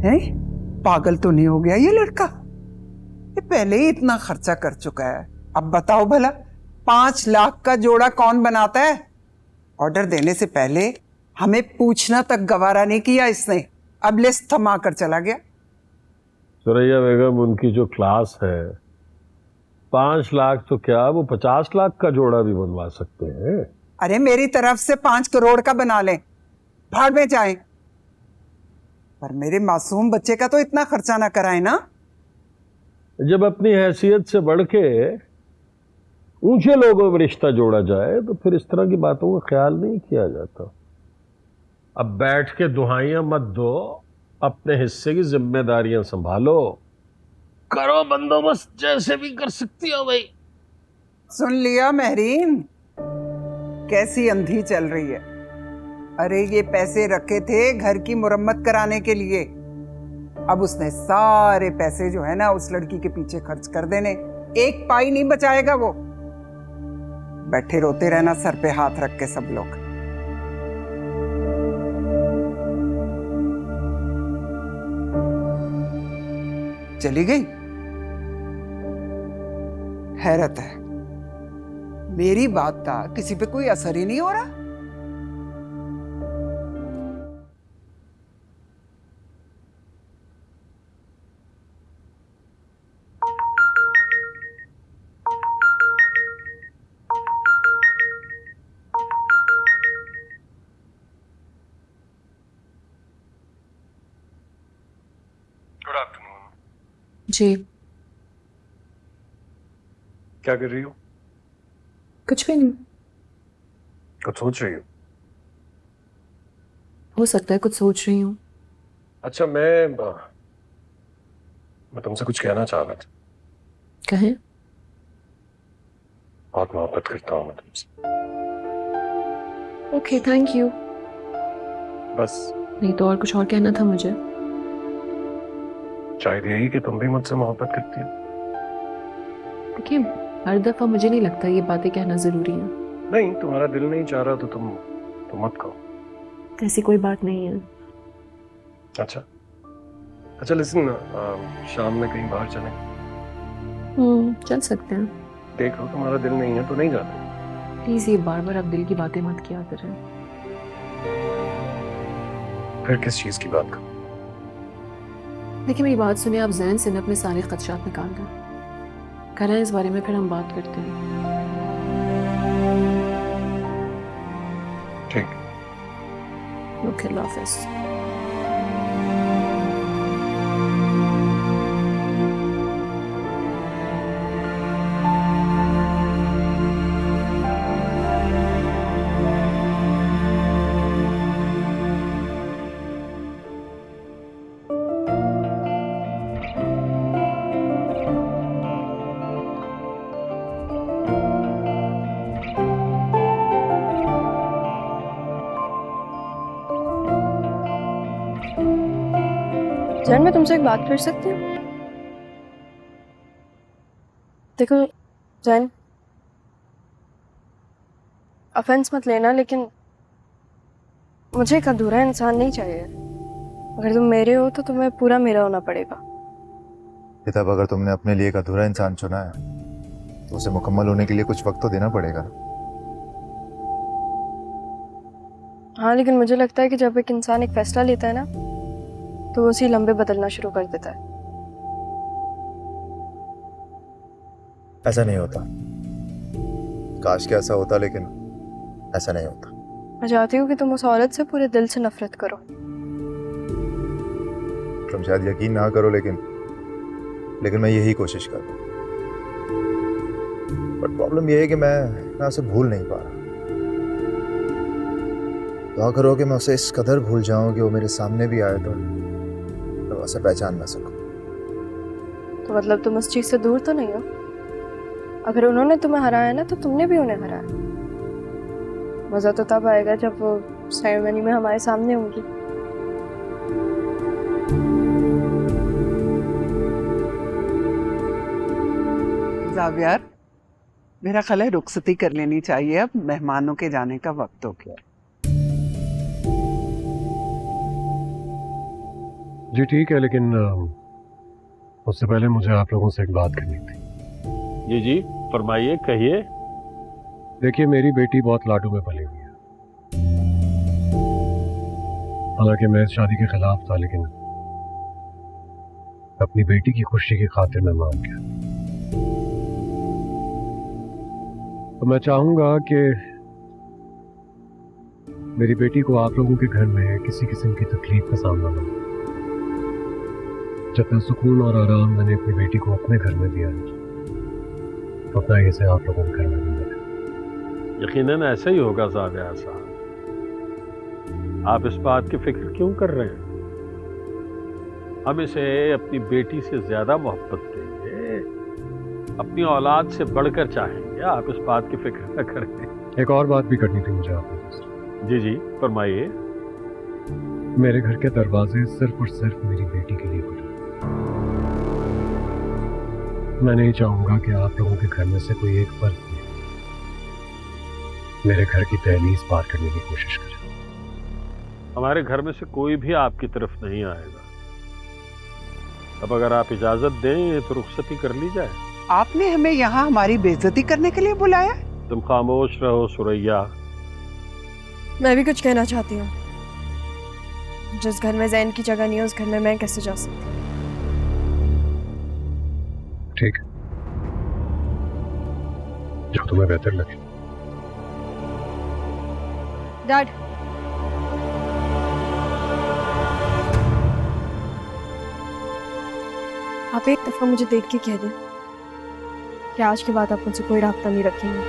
है? पागल तो नहीं हो गया ये लड़का? ये पहले ही इतना खर्चा कर चुका है, अब बताओ भला 5 लाख का जोड़ा कौन बनाता है? ऑर्डर देने से पहले हमें पूछना तक गवारा नहीं किया इसने, अब लिस्ट थमा कर चला गया। सुरैया बेगम, उनकी जो क्लास है, 5 लाख तो क्या, वो 50 लाख का जोड़ा भी बनवा सकते हैं। अरे मेरी तरफ से 5 करोड़ का बना लें, भाड़ में जाए, पर मेरे मासूम बच्चे का तो इतना खर्चा ना कराए ना। जब अपनी हैसियत से बढ़ के ऊंचे लोगों में रिश्ता जोड़ा जाए तो फिर इस तरह की बातों का ख्याल नहीं किया जाता। अब बैठ के दुहाइयां मत दो, अपने हिस्से की जिम्मेदारियां संभालो, करो बंदोबस्त जैसे भी कर सकती हो भाई। सुन लिया महरीन, कैसी अंधी चल रही है। अरे ये पैसे रखे थे घर की मुरम्मत कराने के लिए, अब उसने सारे पैसे जो है ना उस लड़की के पीछे खर्च कर देने, एक पाई नहीं बचाएगा वो। बैठे रोते रहना सर पे हाथ रख के सब लोग। चली गई? हैरत है, मेरी बात का किसी पे कोई असर ही नहीं हो रहा। Good afternoon. जी। क्या कर रही हो? कुछ भी नहीं। कुछ सोच रही हो सकता है कुछ सोच रही हूँ। अच्छा, मैं तुमसे कुछ कहना चाह रहा था। कहें। बहुत मोहब्बत करता हूँ मैं तुमसे। Okay, thank you. बस नहीं तो और कुछ और कहना था मुझे। शायद यही कि तुम भी मुझसे मोहब्बत करती हो। देखिए, हर दफा मुझे नहीं लगता ये बातें कहना जरूरी है। नहीं, तुम्हारा दिल नहीं चाह रहा तो तुम मत कहो। ऐसी कोई बात नहीं है। अच्छा अच्छा, लिसन, शाम में कहीं बाहर चलें? चल सकते हैं। देखो, तुम्हारा दिल नहीं है तो नहीं जाते। प्लीज ये बार बार आप दिल की बातें मत किया करें। फिर किस चीज की बात करो? देखिए मेरी बात सुनिए, आप जहन से अपने सारे खदशात निकाल दें, करें इस बारे में, फिर हम बात करते हैं। ठीक। ओके, अल्लाह हाफिज़। जैन, मैं तुमसे एक बात कर सकती हूँ? देखो जैन, ऑफेंस मत लेना, लेकिन मुझे एक अधूरा इंसान नहीं चाहिए। अगर तुम मेरे हो तो तुम्हें पूरा मेरा होना पड़ेगा। किताब, अगर तुमने अपने लिए एक अधूरा इंसान चुना है तो उसे मुकम्मल होने के लिए कुछ वक्त तो देना पड़ेगा ना। हाँ, लेकिन मुझे लगता है कि जब एक इंसान एक फैसला लेता है ना तो उसी लंबे बदलना शुरू कर देता है। ऐसा नहीं होता। काश के ऐसा होता, लेकिन ऐसा नहीं होता। मैं चाहती हूँ कि तुम उस औरत से पूरे दिल से नफरत करो। तुम शायद यकीन ना करो, लेकिन मैं यही कोशिश कर रहा हूँ। बट प्रॉब्लम यह है कि मैं उसे भूल नहीं पा रहा। दुआ करो कि मैं उसे इस कदर भूल जाऊं कि वो मेरे सामने भी आए तो मैं उसे पहचान ना सकूं। तो मतलब तुम उस चीज से दूर तो नहीं हो? अगर उन्होंने तुम्हें हराया ना तो तुमने भी उन्हें हराया। मजा तो तब आएगा जब वो सेरेमनी में हमारे सामने होंगी। जावियार, मेरा ख्याल है रुखसती कर लेनी चाहिए, अब मेहमानों के जाने का वक्त हो गया। जी ठीक है, लेकिन उससे पहले मुझे आप लोगों से एक बात करनी थी। जी जी, फरमाइए, कहिए। देखिए, मेरी बेटी बहुत लाडू में पली हुई है। हालांकि मैं इस शादी के खिलाफ था, लेकिन अपनी बेटी की खुशी की खातिर मैं मान गया। तो मैं चाहूंगा कि मेरी बेटी को आप लोगों के घर में किसी किस्म की तकलीफ का सामना ना हो। जितना सुकून और आराम मैंने अपनी बेटी को अपने घर में दिया है, उतना ही इसे आप लोगों के घर में भी मिले। यकीनन ऐसा ही होगा ज़ाबिया साहब। आप इस बात की फिक्र क्यों कर रहे हैं? हम इसे अपनी बेटी से ज्यादा मोहब्बत देंगे, अपनी औलाद से बढ़कर चाहेंगे। आप इस बात की फिक्र न करें। एक और बात भी करनी थी मुझे आपसे। जी जी, फरमाइए। मेरे घर के दरवाजे सिर्फ और सिर्फ मेरी बेटी के लिए खुले। मैं नहीं चाहूंगा कि आप लोगों के घर में से कोई एक फर्द मेरे घर की दहलीज पार करने की कोशिश करे। हमारे घर में से कोई भी आपकी तरफ नहीं आएगा। अब अगर आप इजाजत दें तो रुखसती कर ली जाए। आपने हमें यहाँ हमारी बेइज्जती करने के लिए बुलाया? तुम खामोश रहो सुरैया। मैं भी कुछ कहना चाहती हूँ। जिस घर में जैन की जगह नहीं है, उस घर में मैं कैसे जा सकती हूँ? ठीक है, जो तुम्हें बेहतर लगे। डैड, आप एक दफा मुझे देख के कह दें कि आज के बाद आप मुझसे कोई रास्ता नहीं रखेंगे।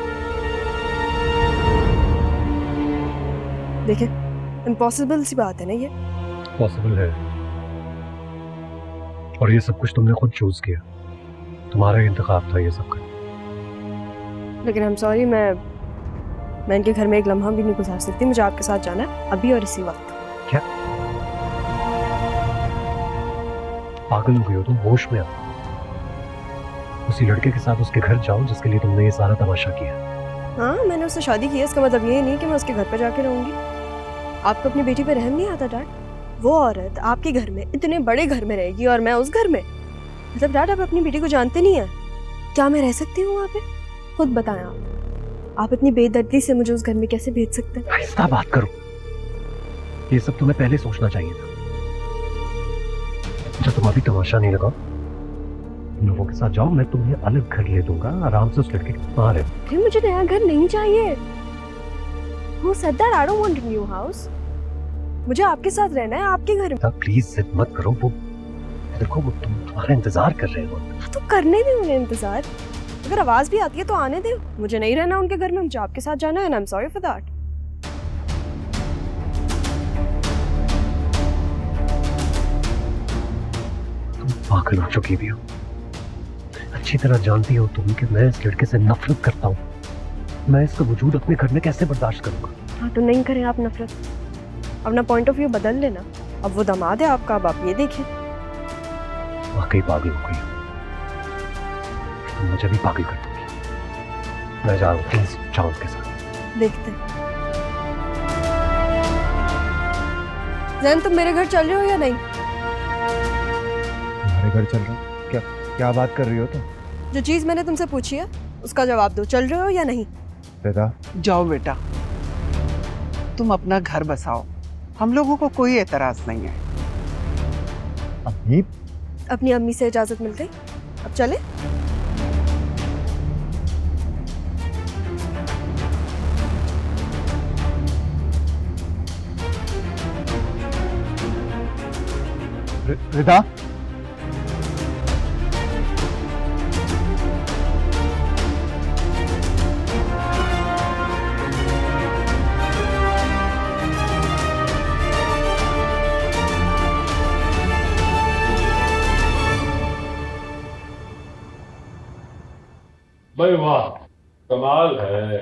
देखिए, इम्पॉसिबल सी बात है ना ये। पॉसिबल है, और ये सब कुछ तुमने खुद चूज किया। तुम्हारा ही इंतखाब था ये सब करना। लेकिन आई एम सॉरी, मैं इनके घर में एक लम्हा भी नहीं गुजार सकती। मुझे आपके साथ जाना है अभी और इसी वक्त। क्या पागल हो गई हो तुम? होश में आओ। उसी लड़के के साथ उसके घर जाओ जिसके लिए तुमने ये सारा तमाशा किया। हाँ, मैंने उससे शादी की है, इसका मतलब ये नहीं कि मैं उसके घर पर जाके रहूंगी। आपको अपनी बेटी पे रहम नहीं आता डैड? वो औरत आपके घर में, इतने बड़े घर में रहेगी और मैं उस घर में। मतलब डैड, आप अपनी बेटी को जानते नहीं है। क्या मैं रह सकती हूँ वहाँ पे? खुद बताएं आप इतनी बेदर्दी से मुझे उस घर में कैसे भेज सकते हैं? आहिस्ता बात करो, ये सब तुम्हें पहले सोचना चाहिए था। अच्छा, तुम अभी तमाशा नहीं लगाओ, लोगों के साथ जाओ। मैं तुम्हें अलग घर ले दूंगा, आराम से उस लड़के के वहां रहो। फिर मुझे नया घर नहीं चाहिए। Who said that? I don't want a new house. मुझे आपके साथ रहना है, आपके घर में। प्लीज जिद मत करो। वो देखो, वो तुम्हारा इंतजार कर रहे हो। तो करने दे उन्हें इंतजार। अगर आवाज भी आती है तो आने दे। मुझे नहीं रहना उनके घर में, मुझे आपके साथ जाना है। and I'm sorry for that. तुम पागल हो चुकी भी हो। अच्छी तरह जानती हो तुम कि मैं इस लड़के से नफरत करता हूँ। मैं इसका वजूद अपने घर में कैसे बर्दाश्त करूंगा? हाँ, तो नहीं करें आप नफरत। अपना पॉइंट ऑफ व्यू बदल लेना। अब वो दामाद है आपका, अब आप ये देखें। वाकई पागल हो गई हो। तुम मुझे भी पागल कर दोगी। मैं जा रहा हूँ, प्लीज जाओ उसके साथ। देखते हैं। जैन, तुम मेरे घर चल रहे हो या नहीं? तुम्हारे घर चल रहा? क्या बात कर रही हो तुम? जो चीज मैंने तुमसे पूछी है उसका जवाब दो। चल रहे हो या नहीं? बेटा, जाओ बेटा, तुम अपना घर बसाओ। हम लोगों को कोई एतराज नहीं है। अम्मी, अपनी अम्मी से इजाजत मिल गई, अब चले। रिदा, भाई वाह, कमाल है।